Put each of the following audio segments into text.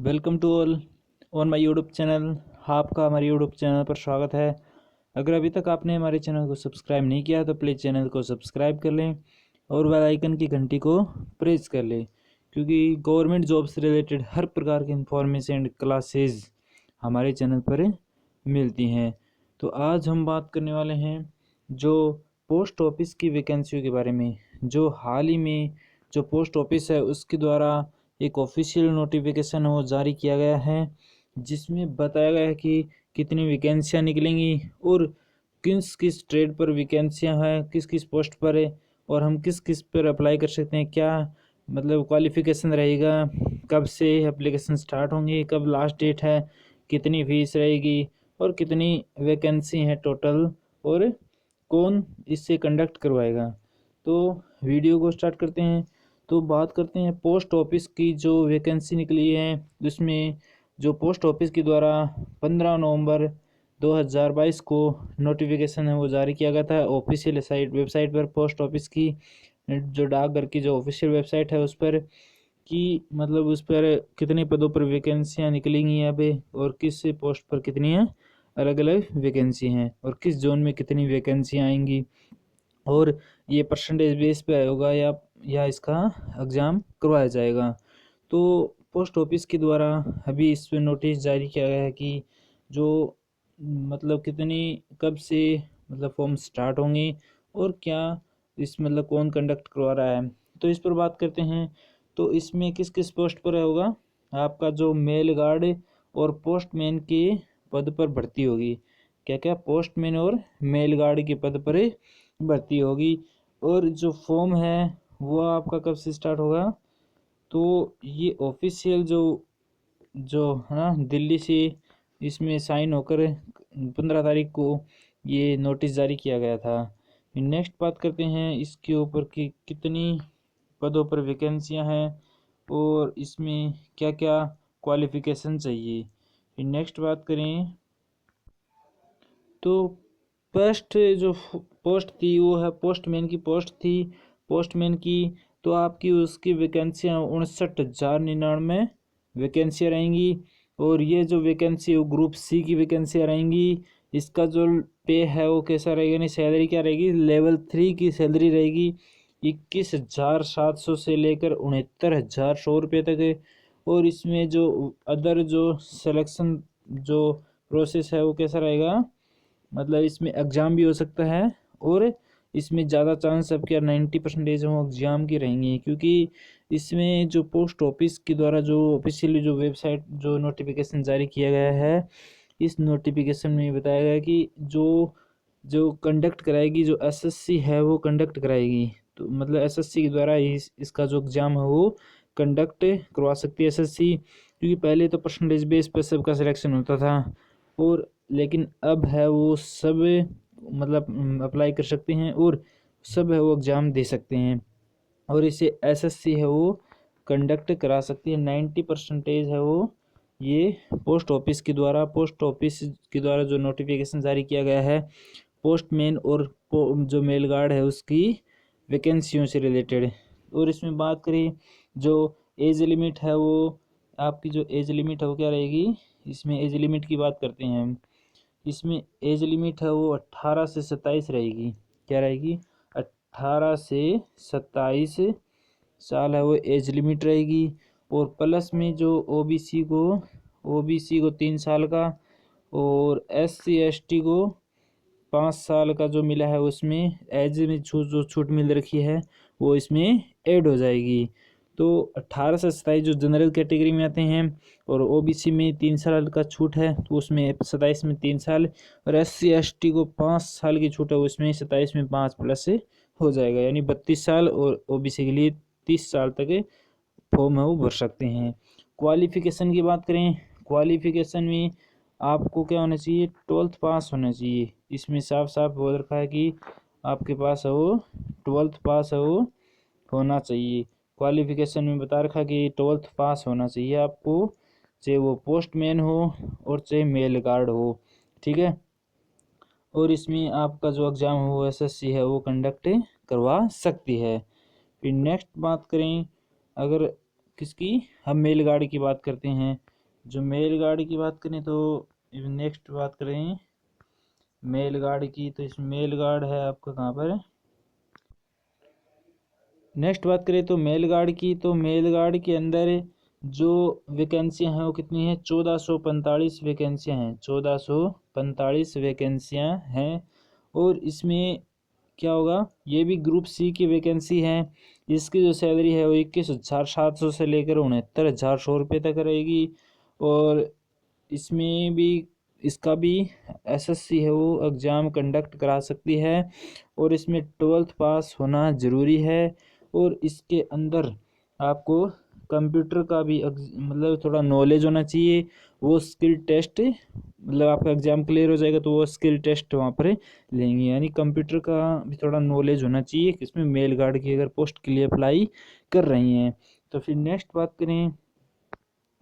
Welcome to all on my YouTube channel. आपका हमारे YouTube channel पर स्वागत है। अगर अभी तक आपने हमारे चैनल को सब्सक्राइब नहीं किया तो प्लीज़ चैनल को सब्सक्राइब कर लें और बेल आइकन की घंटी को प्रेस कर लें, क्योंकि गवर्नमेंट जॉब से रिलेटेड हर प्रकार की इंफॉर्मेशन एंड क्लासेस हमारे चैनल पर मिलती हैं। तो आज हम बात करने वाले हैं जो पोस्ट ऑफिस की वैकेंसियों के बारे में। जो हाल ही में जो पोस्ट ऑफिस है उसके द्वारा एक ऑफिशियल नोटिफिकेशन वो जारी किया गया है, जिसमें बताया गया है कि कितनी वैकेंसियां निकलेंगी और किस किस ट्रेड पर वैकेंसियां हैं, किस किस पोस्ट पर है और हम किस किस पर अप्लाई कर सकते हैं, क्या मतलब क्वालिफिकेशन रहेगा, कब से एप्लीकेशन स्टार्ट होंगी, कब लास्ट डेट है, कितनी फीस रहेगी और कितनी वैकेंसी है टोटल और कौन इससे कंडक्ट करवाएगा। तो वीडियो को स्टार्ट करते हैं। तो बात करते हैं पोस्ट ऑफिस की जो वैकेंसी निकली है, जिसमें जो पोस्ट ऑफिस के द्वारा 15 नवंबर 2022 को नोटिफिकेशन है वो जारी किया गया था ऑफिशियल वेबसाइट पर। पोस्ट ऑफिस की जो डाकघर की जो ऑफिशियल वेबसाइट है उस पर कि मतलब उस पर कितने पदों पर वैकेंसियाँ निकलेंगी यहाँ पे और किस पोस्ट पर कितनी है अलग अलग वैकेंसी हैं और किस जोन में कितनी वैकेंसियाँ आएंगी और ये परसेंटेज बेस पे होगा या इसका एग्ज़ाम करवाया जाएगा। तो पोस्ट ऑफिस के द्वारा अभी इस पे नोटिस जारी किया गया है कि जो मतलब कितनी कब से मतलब फॉर्म स्टार्ट होंगे और क्या इस मतलब कौन कंडक्ट करवा रहा है। तो इस पर बात करते हैं। तो इसमें किस किस पोस्ट पर होगा आपका जो मेल गार्ड और पोस्टमैन के पद पर भर्ती होगी। क्या क्या पोस्टमैन और मेल गार्ड के पद पर भर्ती होगी। और जो फॉर्म है वो आपका कब से स्टार्ट होगा, तो ये ऑफिशियल जो जो है ना दिल्ली से इसमें साइन होकर 15 तारीख को ये नोटिस जारी किया गया था। नेक्स्ट बात करते हैं इसके ऊपर कि कितनी पदों पर वैकेंसियां हैं और इसमें क्या क्या क्वालिफिकेशन चाहिए। नेक्स्ट बात करें तो जो पोस्ट थी वो है पोस्टमैन की पोस्ट थी। पोस्टमैन की तो आपकी उसकी वैकेंसियाँ 59,099 वैकेंसियाँ रहेंगी और ये जो वैकेंसी वो ग्रुप सी की वैकेंसियाँ रहेंगी। इसका जो पे है वो कैसा रहेगा, नहीं सैलरी क्या रहेगी, लेवल 3 की सैलरी रहेगी 21,700 से लेकर 69,100 रुपये तक है। और इसमें जो अदर जो सिलेक्शन जो प्रोसेस है वो कैसा रहेगा, मतलब इसमें एग्ज़ाम भी हो सकता है और इसमें ज़्यादा चांस अब क्या 90% वो एग्ज़ाम की रहेंगी, क्योंकि इसमें जो पोस्ट ऑफिस के द्वारा जो ऑफिशियली जो वेबसाइट जो नोटिफिकेशन जारी किया गया है, इस नोटिफिकेशन में बताया गया है कि जो जो कंडक्ट कराएगी जो एसएससी है वो कंडक्ट कराएगी। तो मतलब एसएससी के द्वारा इसका जो एग्ज़ाम है वो कंडक्ट करवा सकती है एसएससी, क्योंकि पहले तो परसेंटेज बेस पर सबका सिलेक्शन होता था और लेकिन अब है वो सब मतलब अप्लाई कर सकते हैं और सब है वो एग्ज़ाम दे सकते हैं और इसे एसएससी है वो कंडक्ट करा सकती है। 90% है वो ये पोस्ट ऑफिस के द्वारा जो नोटिफिकेशन जारी किया गया है पोस्टमैन और जो मेल गार्ड है उसकी वैकेंसियों से रिलेटेड। और इसमें बात करें जो एज लिमिट है वो आपकी जो एज लिमिट है वो क्या रहेगी, इसमें एज लिमिट की बात करते हैं हम। इसमें एज लिमिट है वो 18 से 27 रहेगी। क्या रहेगी, 18 से 27 साल है वो एज लिमिट रहेगी। और प्लस में जो ओबीसी को 3 साल का और एससी एसटी को 5 साल का जो मिला है उसमें एज में जो छूट मिल रखी है वो इसमें ऐड हो जाएगी। तो 18 से 27 जो जनरल कैटेगरी में आते हैं और ओबीसी में 3 साल का छूट है तो उसमें 27 में 3 साल और एससी एसटी को 5 साल की छूट है उसमें 27 में 5 प्लस हो जाएगा, यानी 32 साल और ओबीसी के लिए 30 साल तक फॉर्म है वो भर सकते हैं। क्वालिफिकेशन की बात करें, क्वालिफिकेशन में आपको क्या होना चाहिए, 12th पास होना चाहिए। इसमें साफ साफ बोल रखा है कि आपके पास है वो 12th पास है वो होना चाहिए। क्वालिफिकेशन में बता रखा है कि 12th पास होना चाहिए आपको, चाहे वो पोस्टमैन हो और चाहे मेल गार्ड हो, ठीक है। और इसमें आपका जो एग्ज़ाम हो वो एसएससी है वो कंडक्ट करवा सकती है। फिर नेक्स्ट बात करें अगर किसकी, हम मेल गार्ड की बात करते हैं। जो मेल गार्ड की बात करें तो नेक्स्ट बात करें मेल गार्ड की, तो इस मेल गार्ड है आपका कहाँ पर, नेक्स्ट बात करें तो मेल गार्ड की, तो मेल गार्ड के अंदर जो वैकेंसियां हैं वो कितनी हैं, 1445 वैकेंसियां हैं, 1445 वैकेंसियां हैं। और इसमें क्या होगा, ये भी ग्रुप सी की वैकेंसी है। इसकी जो सैलरी है वो 21,700 से लेकर 69,100 रुपये तक रहेगी। और इसमें भी इसका भी एसएससी है वो एग्ज़ाम कंडक्ट करा सकती है। और इसमें 12th पास होना ज़रूरी है। और इसके अंदर आपको कंप्यूटर का भी मतलब थोड़ा नॉलेज होना चाहिए। वो स्किल टेस्ट, मतलब आपका एग्ज़ाम क्लियर हो जाएगा तो वो स्किल टेस्ट वहाँ पर लेंगे, यानी कंप्यूटर का भी थोड़ा नॉलेज होना चाहिए इसमें मेल गार्ड की अगर पोस्ट के लिए अप्लाई कर रही हैं। तो फिर नेक्स्ट बात करें,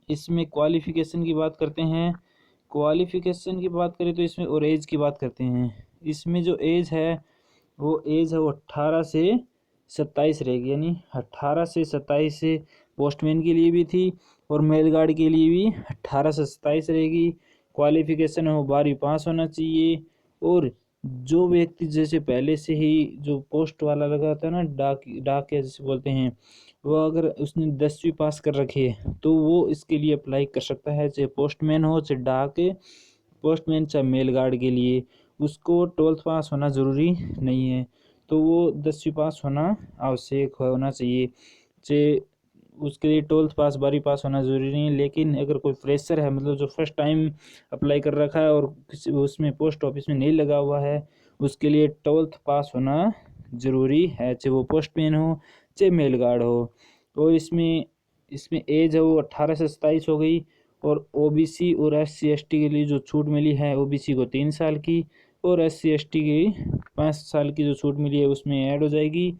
इसमें क्वालिफ़िकेशन की बात करते हैं। क्वालिफ़िकेशन की बात करें तो इसमें और एज की बात करते हैं। इसमें जो एज है वो 18 से 27 रहेगी, यानी 18 से 27 पोस्टमैन के लिए भी थी और मेल गार्ड के लिए भी 18 से 27 रहेगी। क्वालिफ़िकेशन हो 12वीं पास होना चाहिए। और जो व्यक्ति जैसे पहले से ही जो पोस्ट वाला लगा था ना, डाकिया जैसे बोलते हैं, वो अगर उसने 10वीं पास कर रखी है तो वो इसके लिए अप्लाई कर सकता है, चाहे पोस्टमैन हो चाहे पोस्टमैन चाहे मेल गार्ड के लिए। उसको 12th पास होना ज़रूरी नहीं है, तो वो 10वीं पास होना आवश्यक होना चाहिए। चाहे उसके लिए 12th पास 12वीं पास होना ज़रूरी नहीं है। लेकिन अगर कोई फ्रेशर है, मतलब जो फर्स्ट टाइम अप्लाई कर रखा है और किसी उसमें पोस्ट ऑफिस में नहीं लगा हुआ है, उसके लिए 12th पास होना ज़रूरी है, चाहे वो पोस्टमैन हो चाहे मेल गार्ड हो। और इसमें इसमें एज है वो 18 से 27 हो गई। और ओबीसी और SC ST के लिए जो छूट मिली है, ओबीसी को 3 साल की और SC ST की 5 साल की जो छूट मिली है उसमें ऐड हो जाएगी,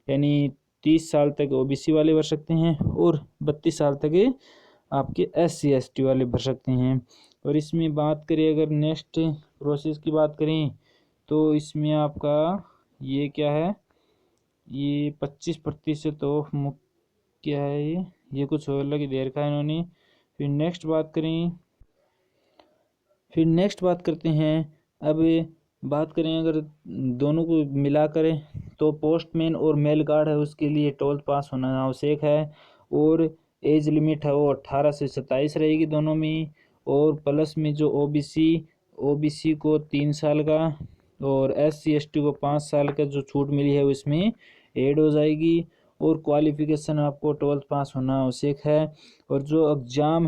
यानी 30 साल तक ओबीसी वाले भर सकते हैं और 32 साल तक आपके SC ST वाले भर सकते हैं। और इसमें बात करें अगर नेक्स्ट प्रोसेस की बात करें तो इसमें आपका ये क्या है, ये 25% ऑफ मुफ्त क्या है, ये कुछ और अलग ही दे रखा है इन्होंने। फिर नेक्स्ट बात करते हैं। अब बात करें अगर दोनों को मिला करें तो पोस्टमैन और मेल गार्ड है उसके लिए 12th पास होना आवश्यक है। और एज लिमिट है वो 18 से 27 रहेगी दोनों में। और प्लस में जो ओबीसी को 3 साल का और SC ST को 5 साल का जो छूट मिली है उसमें ऐड हो जाएगी। और क्वालिफ़िकेशन आपको 12th पास होना आवश्यक है। और जो एग्ज़ाम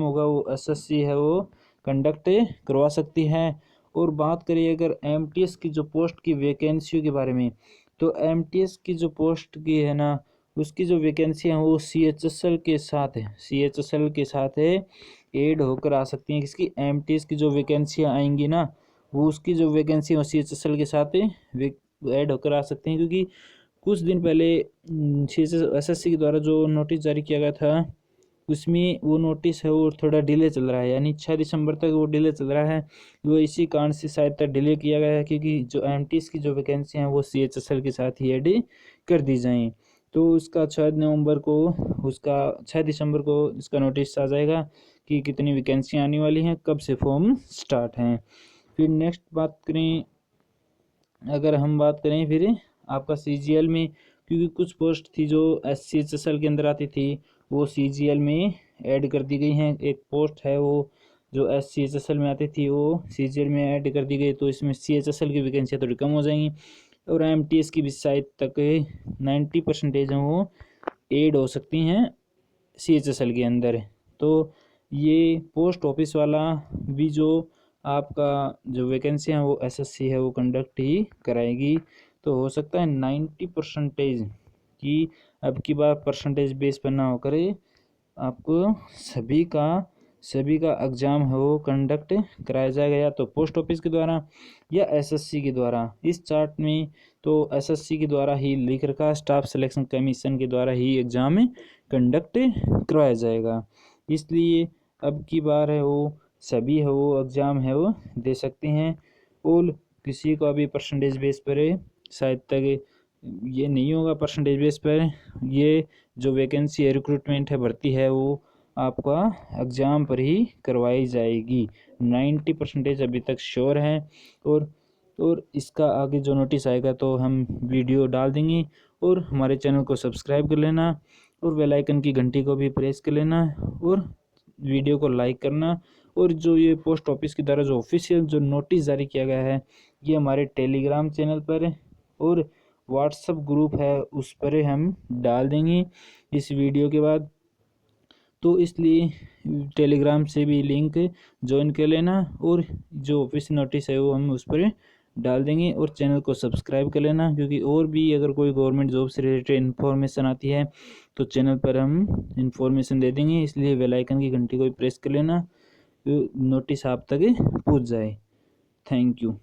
होगा वो एसएससी है वो कंडक्ट करवा सकती है। और बात करिए अगर एमटीएस की जो पोस्ट की वैकेंसी के बारे में, तो एमटीएस की जो पोस्ट की है ना, उसकी जो वैकेंसी है वो सीएचएसएल के साथ है ऐड होकर आ सकती हैं। किसकी, एमटीएस की जो वैकेंसियाँ आएंगी ना, वो उसकी जो वैकेंसी है सीएचएसएल के साथ ऐड होकर आ सकती हैं। क्योंकि कुछ दिन पहले एसएससी के द्वारा जो नोटिस जारी किया गया था उसमें वो नोटिस है वो थोड़ा डिले चल रहा है, यानी 6 दिसंबर तक वो डिले चल रहा है। वो इसी कारण से शायद तक डिले किया गया है, क्योंकि जो एमटीएस की जो वैकेंसी हैं वो सीएचएसएल के साथ ही ऐड कर दी जाएँ। तो उसका 6 दिसंबर को इसका नोटिस आ जाएगा कि कितनी वैकेंसी आने वाली हैं, कब से फॉर्म स्टार्ट हैं। फिर नेक्स्ट बात करें, अगर हम बात करें फिर आपका सीजीएल में, क्योंकि कुछ पोस्ट थी जो एससीएचएसएल के अंदर आती थी वो सीजीएल में ऐड कर दी गई हैं। एक पोस्ट है वो जो एससीएचएसएल में आती थी वो सीजीएल में ऐड कर दी गई, तो इसमें सीएचएसएल की वैकेंसियाँ थोड़ी कम हो जाएंगी। और एमटीएस की भी शायद तक 90% हैं वो ऐड हो सकती हैं सीएचएसएल के अंदर। तो ये पोस्ट ऑफिस वाला भी जो आपका जो वैकेंसी है वो एसएससी है वो कंडक्ट ही कराएगी। तो हो सकता है 90% की अब की बार परसेंटेज बेस पर ना होकर आपको सभी का एग्ज़ाम है वो कंडक्ट कराया जाएगा, या तो पोस्ट ऑफिस के द्वारा या एसएससी के द्वारा। इस चार्ट में तो एसएससी के द्वारा ही लिख रखा, स्टाफ सिलेक्शन कमीशन के द्वारा ही एग्ज़ाम कंडक्ट करवाया जाएगा। इसलिए अब की बार है वो सभी है वो एग्ज़ाम है वो दे सकते हैं। और किसी को अभी परसेंटेज बेस पर शायद तक ये नहीं होगा परसेंटेज बेस पर। ये जो वैकेंसी है रिक्रूटमेंट है भर्ती है वो आपका एग्ज़ाम पर ही करवाई जाएगी। 90% अभी तक श्योर है। और इसका आगे जो नोटिस आएगा तो हम वीडियो डाल देंगे। और हमारे चैनल को सब्सक्राइब कर लेना और बेल आइकन की घंटी को भी प्रेस कर लेना और वीडियो को लाइक करना। और जो ये पोस्ट ऑफिस की द्वारा जो ऑफिशियल जो नोटिस जारी किया गया है, ये हमारे टेलीग्राम चैनल पर और व्हाट्सएप ग्रुप है उस पर हम डाल देंगे इस वीडियो के बाद। तो इसलिए टेलीग्राम से भी लिंक ज्वाइन कर लेना और जो ऑफिस नोटिस है वो हम उस पर डाल देंगे। और चैनल को सब्सक्राइब कर लेना, क्योंकि और भी अगर कोई गवर्नमेंट जॉब से रिलेटेड इन्फॉर्मेशन आती है तो चैनल पर हम इन्फॉर्मेशन दे देंगे। इसलिए बेल आइकन की घंटी को भी प्रेस कर लेना, नोटिस आप तक पहुंच जाए। Thank you.